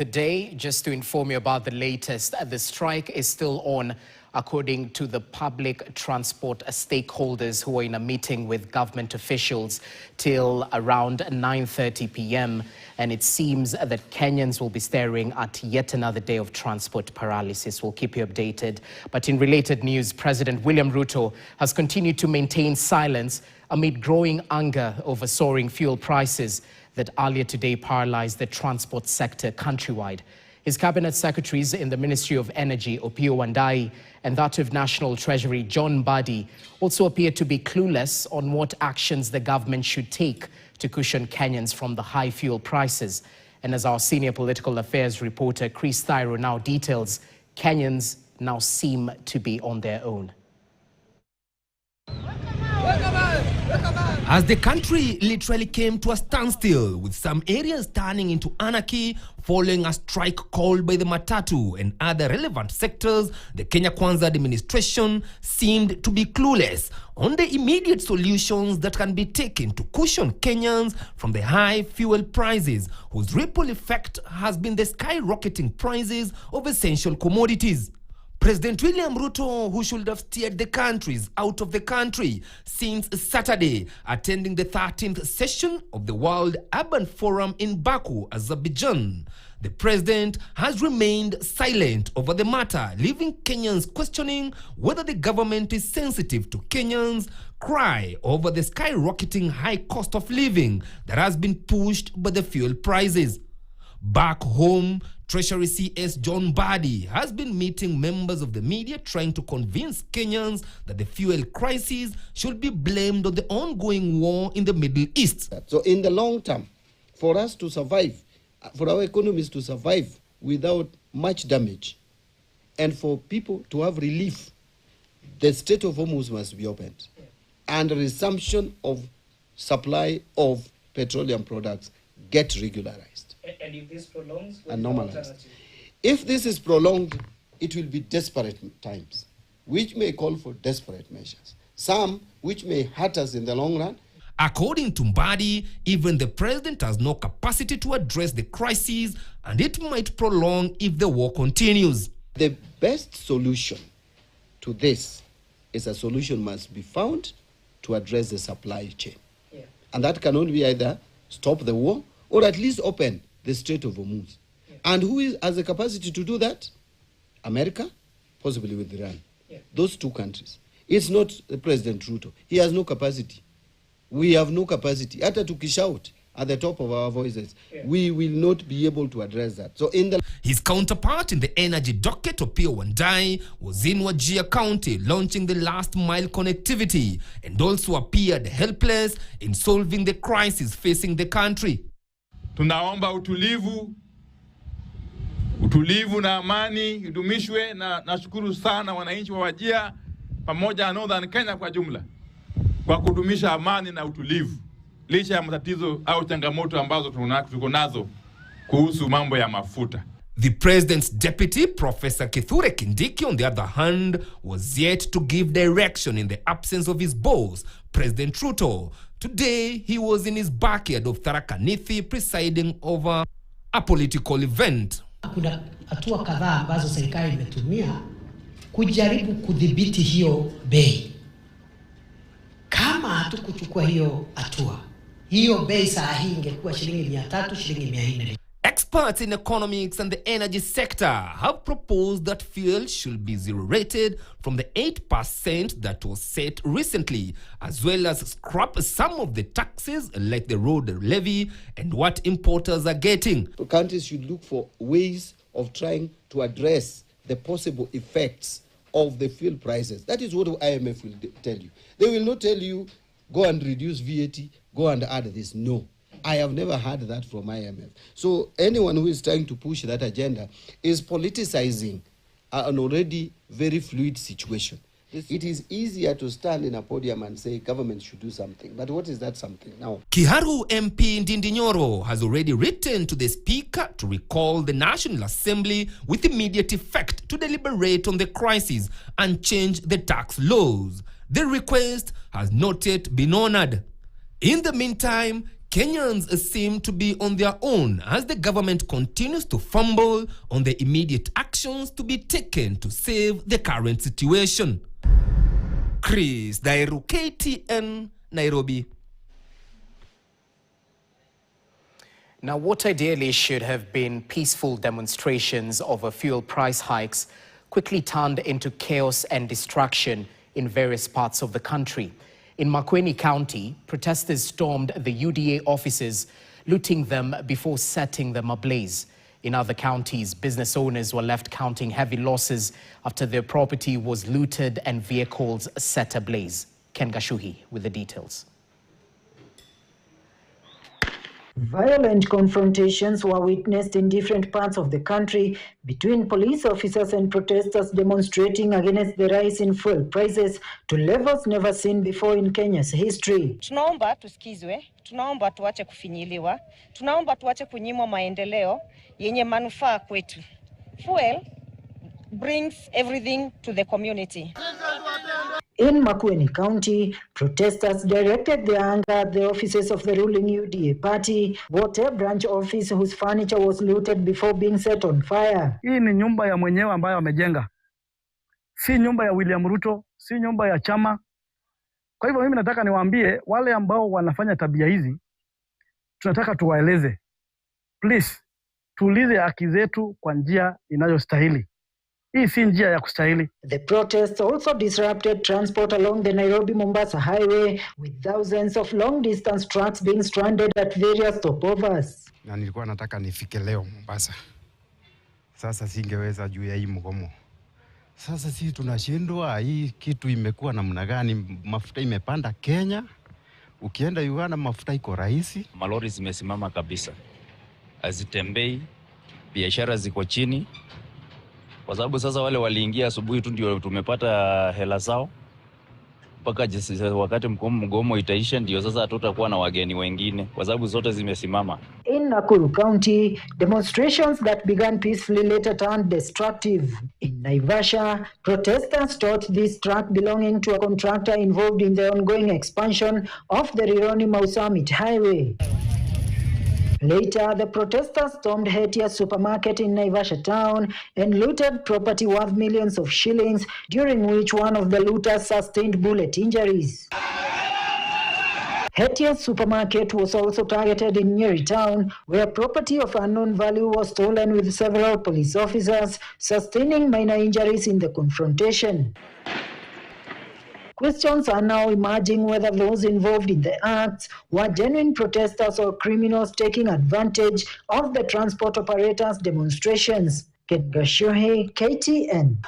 Today, just to inform you about the latest, the strike is still on, according to the public transport stakeholders who are in a meeting with government officials till around 9:30 p.m. And it seems that Kenyans will be staring at yet another day of transport paralysis. We'll keep you updated. But in related news, President William Ruto has continued to maintain silence amid growing anger over soaring fuel prices that earlier today paralyzed the transport sector countrywide. His cabinet secretaries in the Ministry of Energy, Wandayi, and that of National Treasury, Mbadi, also appear to be clueless on what actions the government should take to cushion Kenyans from the high fuel prices. And as our senior political affairs reporter, Chris Thyro, now details, Kenyans now seem to be on their own. As the country literally came to a standstill, with some areas turning into anarchy following a strike called by the Matatu and other relevant sectors, the Kenya Kwanza administration seemed to be clueless on the immediate solutions that can be taken to cushion Kenyans from the high fuel prices, whose ripple effect has been the skyrocketing prices of essential commodities. President William Ruto, who should have steered the countries out of the country since Saturday, attending the 13th session of the World Urban Forum in Baku, Azerbaijan. The president has remained silent over the matter, leaving Kenyans questioning whether the government is sensitive to Kenyans' cry over the skyrocketing high cost of living that has been pushed by the fuel prices. Back home, Treasury CS Mbadi has been meeting members of the media trying to convince Kenyans that the fuel crisis should be blamed on the ongoing war in the Middle East. So in the long term, for us to survive, for our economies to survive without much damage, and for people to have relief, the Strait of Hormuz must be opened, and a resumption of supply of petroleum products get regularized. And if this prolongs, and normalized. If this is prolonged, it will be desperate times, which may call for desperate measures. Some which may hurt us in the long run. According to Mbadi, even the president has no capacity to address the crisis, and it might prolong if the war continues. The best solution to this is a solution must be found to address the supply chain. Yeah. And that can only be either stop the war or at least open the Strait of Hormuz. Yeah. And who has the capacity to do that? America, possibly with Iran. Yeah. Those two countries. It's not President Ruto. He has no capacity. We have no capacity. Hata tukishout at the top of our voices, yeah, we will not be able to address that. So his counterpart in the energy docket, Wandayi, was in Wajir County launching the last mile connectivity and also appeared helpless in solving the crisis facing the country. Tunaomba utulivu na amani idumishwe, na nashukuru sana wananchi wa Wajir pamoja na Northern Kenya kwa jumla kwa kudumisha amani na utulivu licha ya matatizo au changamoto ambazo tuko nazo kuhusu mambo ya mafuta. The president's deputy, Professor Kithure Kindiki, on the other hand, was yet to give direction in the absence of his boss, President Ruto. Today, he was in his backyard of Tharaka Nithi presiding over a political event. Kuna hatua kadhaa ambazo serikali imetumia kujaribu kudhibiti hiyo bei. Kama hatukuchukua hiyo hatua, hiyo bei saa hii ingekuwa shilingi 300, shilingi 400. Experts in economics and the energy sector have proposed that fuel should be zero-rated from the 8% that was set recently, as well as scrap some of the taxes like the road levy and what importers are getting. Countries should look for ways of trying to address the possible effects of the fuel prices. That is what the IMF will tell you. They will not tell you, go and reduce VAT, go and add this. No. I have never heard that from IMF. So anyone who is trying to push that agenda is politicizing an already very fluid situation. It is easier to stand in a podium and say government should do something. But what is that something now? Kiharu MP Ndindi Nyoro has already written to the Speaker to recall the National Assembly with immediate effect to deliberate on the crisis and change the tax laws. The request has not yet been honored. In the meantime, Kenyans seem to be on their own as the government continues to fumble on the immediate actions to be taken to save the current situation. Chris Dairu, KTN, Nairobi. Now, what ideally should have been peaceful demonstrations over fuel price hikes quickly turned into chaos and destruction in various parts of the country. In Makueni County, protesters stormed the UDA offices, looting them before setting them ablaze. In other counties, business owners were left counting heavy losses after their property was looted and vehicles set ablaze. Ken Gashuhi with the details. Violent confrontations were witnessed in different parts of the country between police officers and protesters demonstrating against the rise in fuel prices to levels never seen before in Kenya's history. Tunaomba tusikizwe, tunaomba tuache kufinyiliwa, tunaomba tuache kunyimwa maendeleo yenye manufaa kwetu. Fuel brings everything to the community. In Makueni County, protesters directed their anger at the offices of the ruling UDA party, Wote branch office whose furniture was looted before being set on fire. Hii ni nyumba ya mwenyewe ambayo amejenga. Si nyumba ya William Ruto, si nyumba ya chama. Kwa hivyo mimi nataka niwaambie wale ambao wanafanya tabia hizi, tunataka tuwaeleze. Please, tuulize haki zetu kwa njia inayostahili. Hii si njia ya kustahili. The protests also disrupted transport along the Nairobi-Mombasa highway, with thousands of long-distance trucks being stranded at various stopovers. Na nilikuwa nataka nifike leo Mombasa. Sasa singeweza juu ya hii mgomo. Sasa sisi tunashindwa, hii kitu imekuwa namna gani? Mafuta imepanda Kenya. Ukienda Uganda mafuta iko rahisi. Malori zimesimama kabisa. Hazitembei, biashara ziko chini. Kwa sababu sasa wale waliingia asubuhi tu ndio tumepata hela zao. Mpaka wakati mgomo itaisha ndio sasa tutakuwa na wageni wengine kwa sababu zote zimesimama. In Nakuru County, demonstrations that began peacefully later turned destructive. In Naivasha, protesters torched this truck belonging to a contractor involved in the ongoing expansion of the Rironi-Mau Summit Highway. Later, the protesters stormed Hetia's supermarket in Naivasha town and looted property worth millions of shillings, during which one of the looters sustained bullet injuries. Hetia's supermarket was also targeted in Nyeri town, where property of unknown value was stolen, with several police officers sustaining minor injuries in the confrontation. Questions are now emerging whether those involved in the acts were genuine protesters or criminals taking advantage of the transport operators' demonstrations. Ken Gashuhi, KTN.